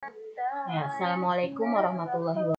Ya, Assalamualaikum warahmatullahi wabarakatuh.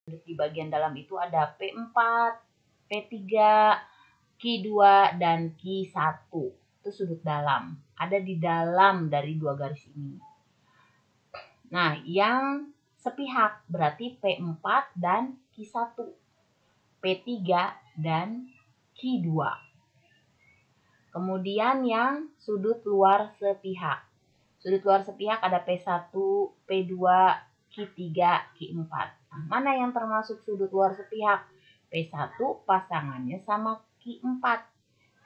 Di bagian dalam itu ada P4, P3, Q2, dan Q1. Itu sudut dalam. Ada di dalam dari dua garis ini. Nah, yang sepihak berarti P4 dan Q1. P3 dan Q2. Kemudian yang sudut luar sepihak. Sudut luar sepihak ada P1, P2, Q3, Q4. Nah, mana yang termasuk sudut luar sepihak? P1 pasangannya sama Q4.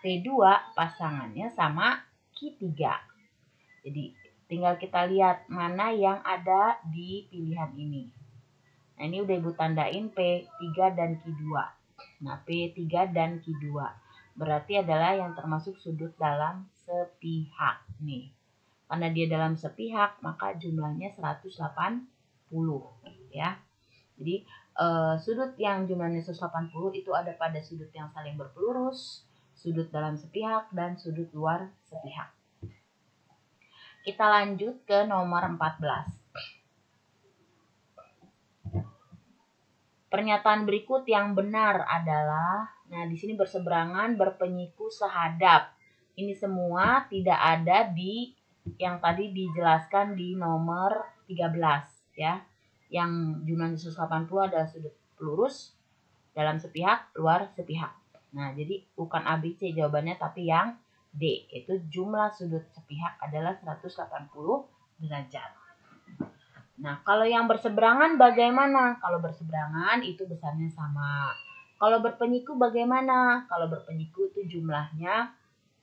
P2 pasangannya sama Q3. Jadi tinggal kita lihat mana yang ada di pilihan ini. Nah, ini udah Ibu tandain P3 dan Q2. Nah, P3 dan Q2 berarti adalah yang termasuk sudut dalam sepihak nih. Karena dia dalam sepihak, maka jumlahnya 180 ya. Jadi sudut yang jumlahnya 180 itu ada pada sudut yang saling berpelurus, sudut dalam sepihak, dan sudut luar sepihak. Kita lanjut ke nomor 14. Pernyataan berikut yang benar adalah, nah di sini berseberangan, berpenyiku, sehadap. Ini semua tidak ada di yang tadi dijelaskan di nomor 13 ya. Yang jumlahnya 180 adalah sudut lurus dalam sepihak, luar sepihak. Nah, jadi bukan A, B, C jawabannya, tapi yang D, yaitu jumlah sudut sepihak adalah 180 derajat. Nah, kalau yang berseberangan bagaimana? Kalau berseberangan itu besarnya sama. Kalau berpenyiku bagaimana? Kalau berpenyiku itu jumlahnya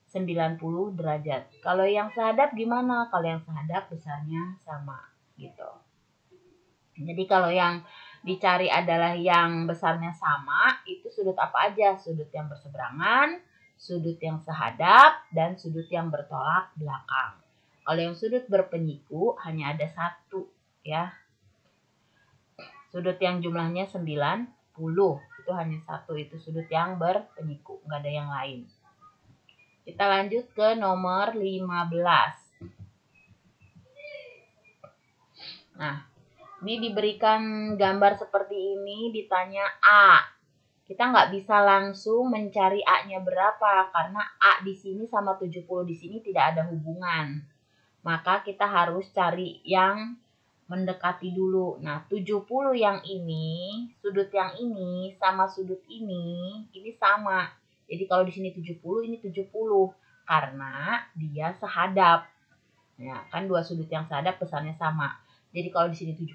90 derajat. Kalau yang sehadap gimana? Kalau yang sehadap besarnya sama gitu. Jadi kalau yang dicari adalah yang besarnya sama, itu sudut apa aja? Sudut yang berseberangan, sudut yang sehadap, dan sudut yang bertolak belakang. Kalau yang sudut berpenyiku hanya ada satu ya. Sudut yang jumlahnya 90, itu hanya satu, itu sudut yang berpenyiku, nggak ada yang lain. Kita lanjut ke nomor 15. Nah, ini diberikan gambar seperti ini, ditanya A. Kita nggak bisa langsung mencari A-nya berapa, karena A di sini sama 70 di sini tidak ada hubungan. Maka kita harus cari yang mendekati dulu. Nah, 70 yang ini, sudut yang ini sama sudut ini sama. Jadi kalau di sini 70, ini 70 karena dia sehadap. Ya, kan dua sudut yang sehadap besarnya sama. Jadi kalau di sini 70,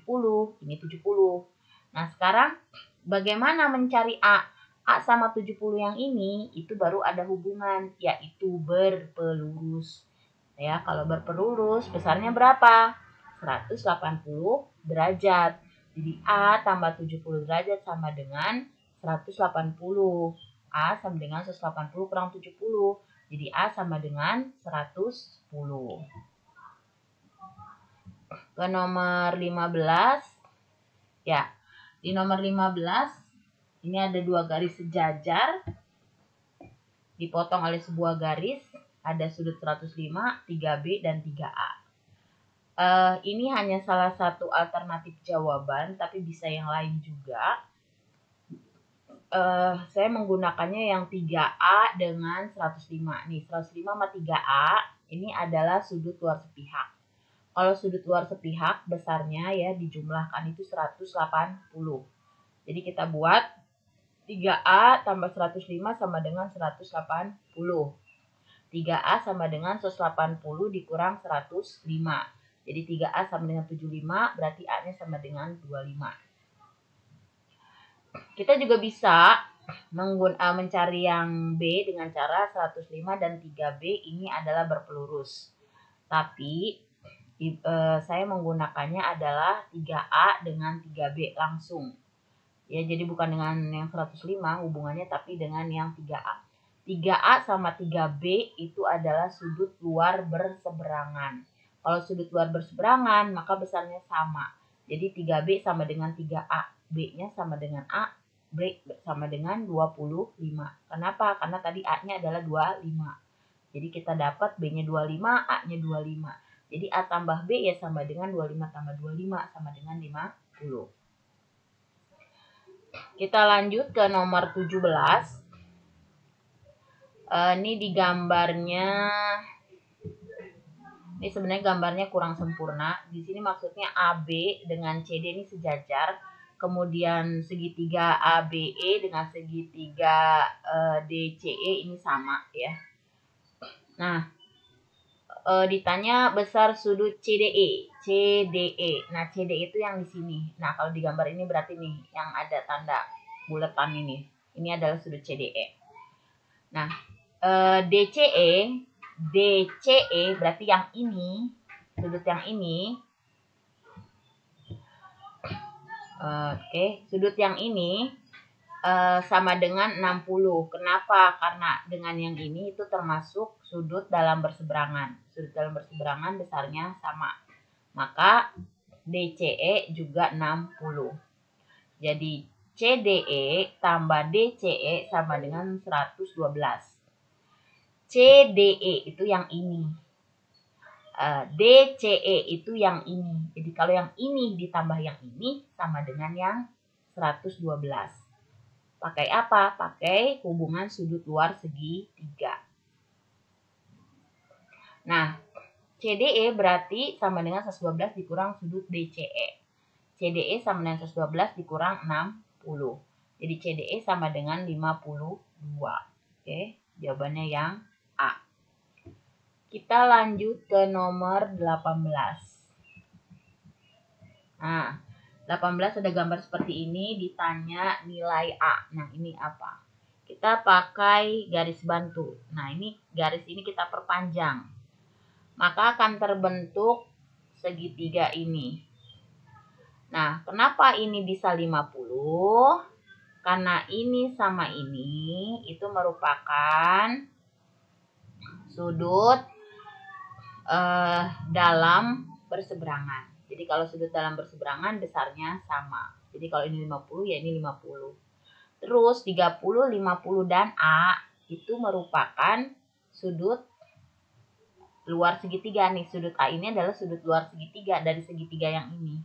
ini 70. Nah, sekarang bagaimana mencari A? A sama 70 yang ini itu baru ada hubungan, yaitu berpelurus. Ya, kalau berpelurus besarnya berapa? 180 derajat. Jadi A tambah 70 derajat sama dengan 180. A sama dengan 180 kurang 70. Jadi A sama dengan 110. Ke nomor 15. Ya, di nomor 15 ini ada dua garis sejajar. Dipotong oleh sebuah garis. Ada sudut 105, 3B, dan 3A. Ini hanya salah satu alternatif jawaban, tapi bisa yang lain juga. Saya menggunakannya yang 3A dengan 105. Nih, 105 sama 3A ini adalah sudut luar sepihak. Kalau sudut luar sepihak besarnya ya dijumlahkan itu 180. Jadi kita buat 3A tambah 105 sama dengan 180. 3A sama dengan 180 dikurang 105. Jadi 3A sama dengan 75, berarti A-nya sama dengan 25. Kita juga bisa mencari yang B dengan cara 105 dan 3B ini adalah berpelurus. Tapi saya menggunakannya adalah 3A dengan 3B langsung. Ya, jadi bukan dengan yang 105 hubungannya, tapi dengan yang 3A. 3A sama 3B itu adalah sudut luar berseberangan. Kalau sudut luar berseberangan, maka besarnya sama. Jadi 3B sama dengan 3A. B-nya sama dengan A, B sama dengan 25. Kenapa? Karena tadi A-nya adalah 25. Jadi kita dapat B-nya 25, A-nya 25. Jadi A tambah B ya sama dengan 25 tambah 25 sama dengan 50. Kita lanjut ke nomor 17. Ini di gambarnya, ini sebenarnya gambarnya kurang sempurna. Di sini maksudnya AB dengan CD ini sejajar. Kemudian segitiga ABE dengan segitiga DCE ini sama ya. Nah, ditanya besar sudut CDE. Nah, CDE itu yang di sini. Nah, kalau di gambar ini berarti nih yang ada tanda buletan ini. Ini adalah sudut CDE. Nah, DCE berarti yang ini, sudut yang ini. Sudut yang ini sama dengan 60. Kenapa? Karena dengan yang ini itu termasuk sudut dalam berseberangan. Sudut dalam berseberangan besarnya sama. Maka DCE juga 60. Jadi CDE tambah DCE sama dengan 112. CDE itu yang ini. DCE itu yang ini. Jadi kalau yang ini ditambah yang ini sama dengan yang 112. Pakai apa? Pakai hubungan sudut luar segitiga. Nah, CDE berarti sama dengan 112 dikurang sudut DCE. CDE sama dengan 112 dikurang 60. Jadi CDE sama dengan 52. Oke, jawabannya yang A. Kita lanjut ke nomor 18. Nah, 18 ada gambar seperti ini, ditanya nilai A. Nah, ini apa? Kita pakai garis bantu. Nah, ini garis ini kita perpanjang. Maka akan terbentuk segitiga ini. Nah, kenapa ini bisa 50? Karena ini sama ini itu merupakan sudut dalam berseberangan. Jadi kalau sudut dalam berseberangan besarnya sama. Jadi kalau ini 50 ya ini 50. Terus 30, 50 dan A itu merupakan sudut luar segitiga nih. Sudut A ini adalah sudut luar segitiga dari segitiga yang ini.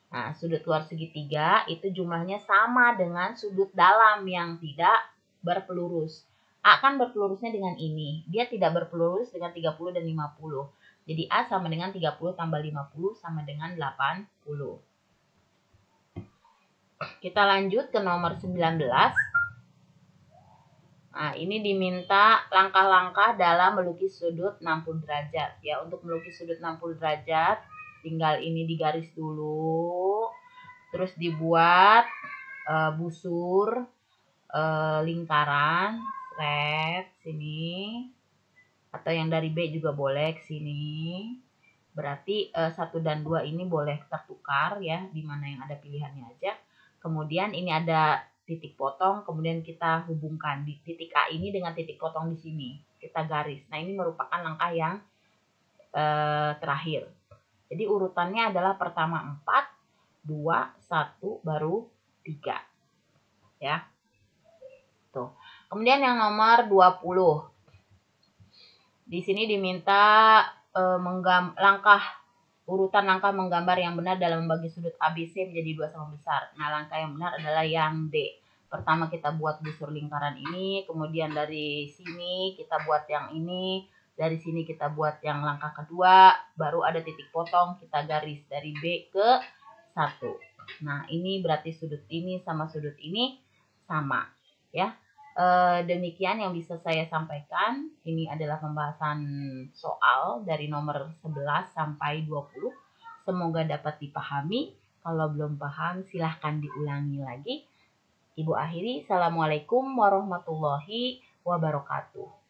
Nah, sudut luar segitiga itu jumlahnya sama dengan sudut dalam yang tidak berpelurus. A kan berpelurusnya dengan ini. Dia tidak berpelurus dengan 30 dan 50. Jadi A sama dengan 30 tambah 50 sama dengan 80. Kita lanjut ke nomor 19. Nah, ini diminta langkah-langkah dalam melukis sudut 60 derajat. Ya, untuk melukis sudut 60 derajat, tinggal ini digaris dulu. Terus dibuat busur lingkaran, sini. Atau yang dari B juga boleh ke sini. Berarti 1 dan 2 ini boleh tertukar ya, di mana yang ada pilihannya aja. Kemudian ini ada titik potong, kemudian kita hubungkan di titik A ini dengan titik potong di sini. Kita garis. Nah, ini merupakan langkah yang terakhir. Jadi urutannya adalah pertama 4, 2, 1, baru 3. Ya. Tuh. Kemudian yang nomor 20. Di sini diminta urutan langkah menggambar yang benar dalam membagi sudut ABC menjadi 2 sama besar. Nah, langkah yang benar adalah yang D. Pertama kita buat busur lingkaran ini, kemudian dari sini kita buat yang ini, dari sini kita buat yang langkah kedua, baru ada titik potong, kita garis dari B ke 1. Nah, ini berarti sudut ini sama sudut ini sama, ya. Demikian yang bisa saya sampaikan. Ini adalah pembahasan soal dari nomor 11 sampai 20. Semoga dapat dipahami. Kalau belum paham silahkan diulangi lagi. Ibu akhiri. Assalamualaikum warahmatullahi wabarakatuh.